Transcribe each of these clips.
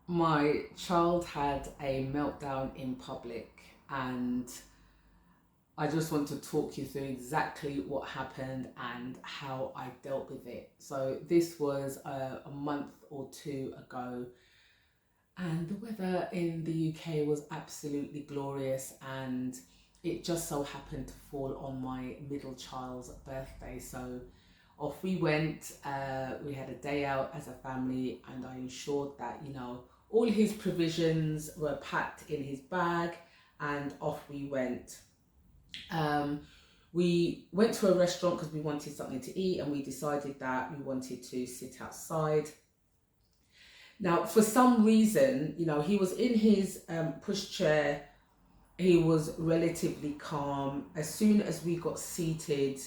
My child had a meltdown in public, and I just want to talk you through exactly what happened and how I dealt with it. So, this was a month or two ago, and the weather in the UK was absolutely glorious, and it just so happened to fall on my middle child's birthday. So, off we went. We had a day out as a family, and I ensured that, all his provisions were packed in his bag, and off we went. Um, we went to a restaurant because we wanted something to eat, and we decided that we wanted to sit outside. Now, for some reason, he was in his pushchair. He was relatively calm. As soon as we got seated,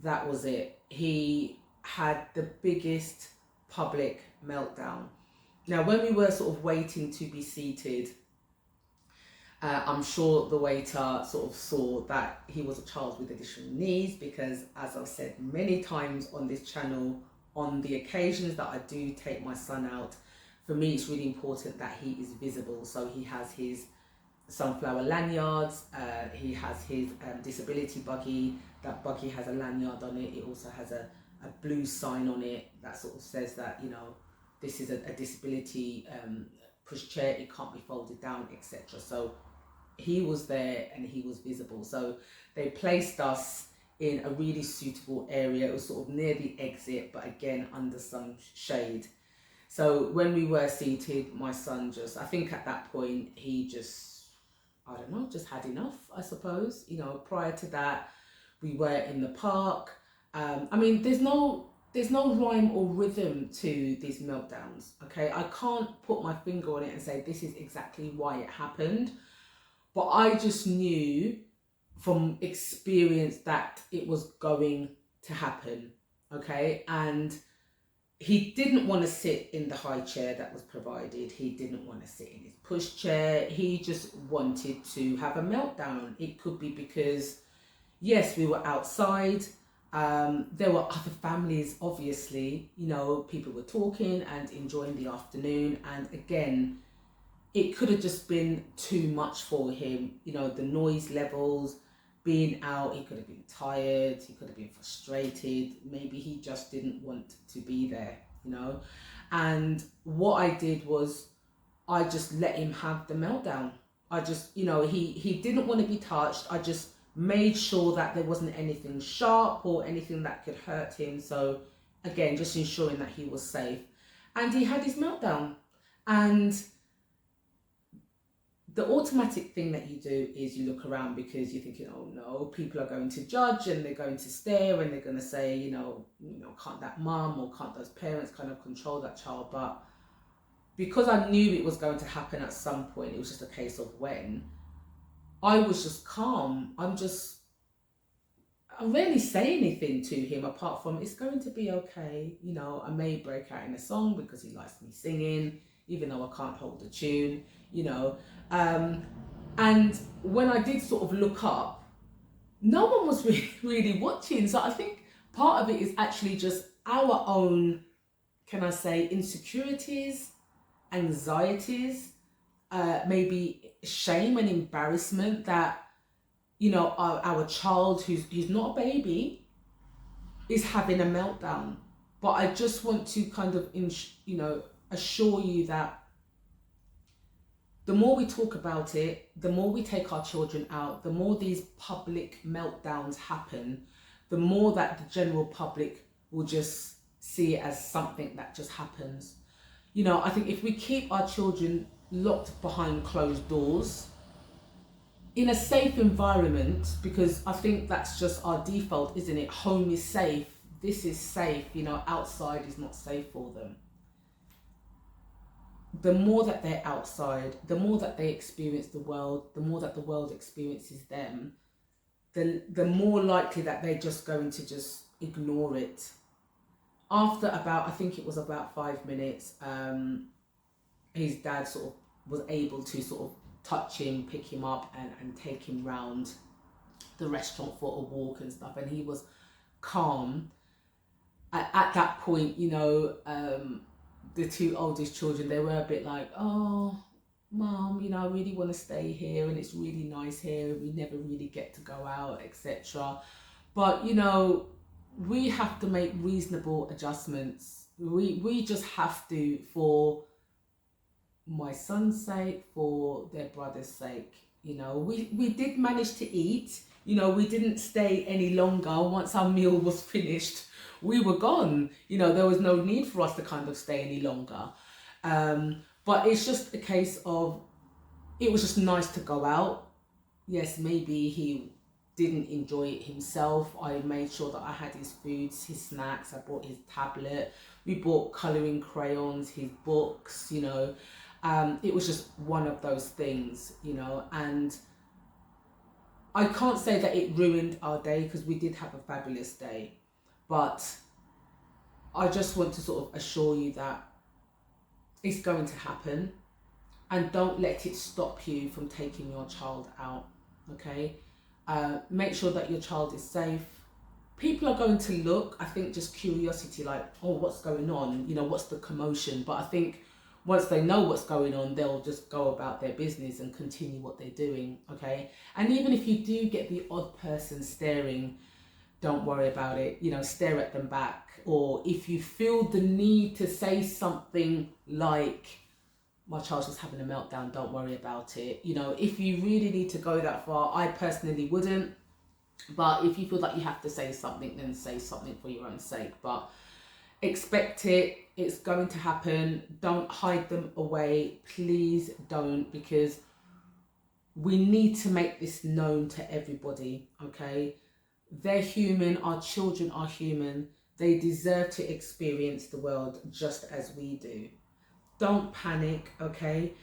that was it. He had the biggest public meltdown. Now, when we were sort of waiting to be seated, I'm sure the waiter sort of saw that he was a child with additional needs, because, as I've said many times on this channel, on the occasions that I do take my son out, for me it's really important that he is visible. So he has his sunflower lanyards, he has his disability buggy. That buggy has a lanyard on it. It also has a blue sign on it that sort of says that, this is a disability pushchair, it can't be folded down, etc. So he was there and he was visible. So they placed us in a really suitable area. It was sort of near the exit, but again under some shade. So when we were seated, my son I think at that point he just, I don't know, just had enough, I suppose. Prior to that, we were in the park. There's no rhyme or rhythm to these meltdowns. Okay, I can't put my finger on it and say this is exactly why it happened, but I just knew from experience that it was going to happen. Okay, and he didn't want to sit in the high chair that was provided. He didn't want to sit in his pushchair. He just wanted to have a meltdown. It could be because, yes, we were outside. There were other families, obviously. People were talking and enjoying the afternoon. And again, it could have just been too much for him. The noise levels, being out, he could have been tired, he could have been frustrated, maybe he just didn't want to be there. And what I did was I just let him have the meltdown. I just, he didn't want to be touched. I just made sure that there wasn't anything sharp or anything that could hurt him. So again, just ensuring that he was safe. And he had his meltdown. And the automatic thing that you do is you look around, because you're thinking, oh no, people are going to judge and they're going to stare and they're going to say, can't that mum or can't those parents kind of control that child? But because I knew it was going to happen at some point, it was just a case of when, I was just calm. I rarely say anything to him apart from, it's going to be okay. I may break out in a song because he likes me singing, even though I can't hold a tune, and when I did sort of look up, no one was really watching. So I think part of it is actually just our own, can I say, insecurities, anxieties, maybe shame and embarrassment that, our child who's not a baby is having a meltdown. But I just want to kind of, assure you that the more we talk about it, the more we take our children out, the more these public meltdowns happen, the more that the general public will just see it as something that just happens. I think if we keep our children locked behind closed doors, in a safe environment, because I think that's just our default, isn't it? Home is safe, this is safe, outside is not safe for them. The more that they're outside, the more that they experience the world, the more that the world experiences them, the more likely that they're just going to just ignore it. After about, I think it was about 5 minutes, his dad sort of was able to sort of touch him, pick him up and take him round the restaurant for a walk and stuff, and he was calm. At that point, the two oldest children, they were a bit like, oh, Mum, I really want to stay here and it's really nice here. We never really get to go out, etc. But, we have to make reasonable adjustments. We just have to, for my son's sake, for their brother's sake. We did manage to eat. We didn't stay any longer. Once our meal was finished, we were gone. There was no need for us to kind of stay any longer. But it's just a case of, it was just nice to go out. Yes, maybe he didn't enjoy it himself. I made sure that I had his foods, his snacks. I bought his tablet. We bought colouring crayons, his books, It was just one of those things, and I can't say that it ruined our day, because we did have a fabulous day. But I just want to sort of assure you that it's going to happen, and don't let it stop you from taking your child out, okay? Make sure that your child is safe. People are going to look, I think, just curiosity, like, oh, what's going on? What's the commotion? But I think once they know what's going on, they'll just go about their business and continue what they're doing, okay? And even if you do get the odd person staring, don't worry about it. Stare at them back. Or if you feel the need to say something like, my child's just having a meltdown, don't worry about it. If you really need to go that far, I personally wouldn't. But if you feel like you have to say something, then say something for your own sake. But expect it. It's going to happen. Don't hide them away. Please don't, because we need to make this known to everybody, okay? They're human. Our children are human. They deserve to experience the world just as we do. Don't panic, okay?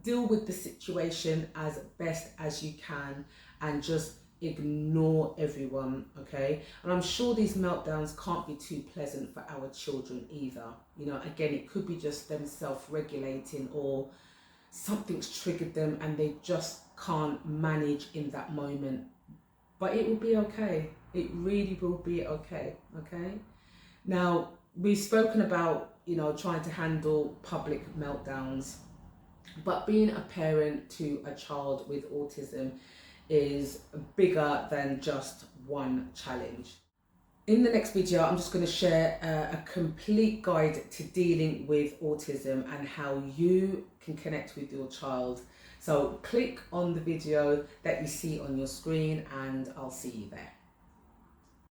Deal with the situation as best as you can, and just ignore everyone, okay? And I'm sure these meltdowns can't be too pleasant for our children either. Again, it could be just them self-regulating, or something's triggered them and they just can't manage in that moment. But it will be okay. It really will be okay, okay? Now, we've spoken about, trying to handle public meltdowns, but being a parent to a child with autism is bigger than just one challenge. In the next video, I'm just going to share a complete guide to dealing with autism and how you can connect with your child. So click on the video that you see on your screen and I'll see you there.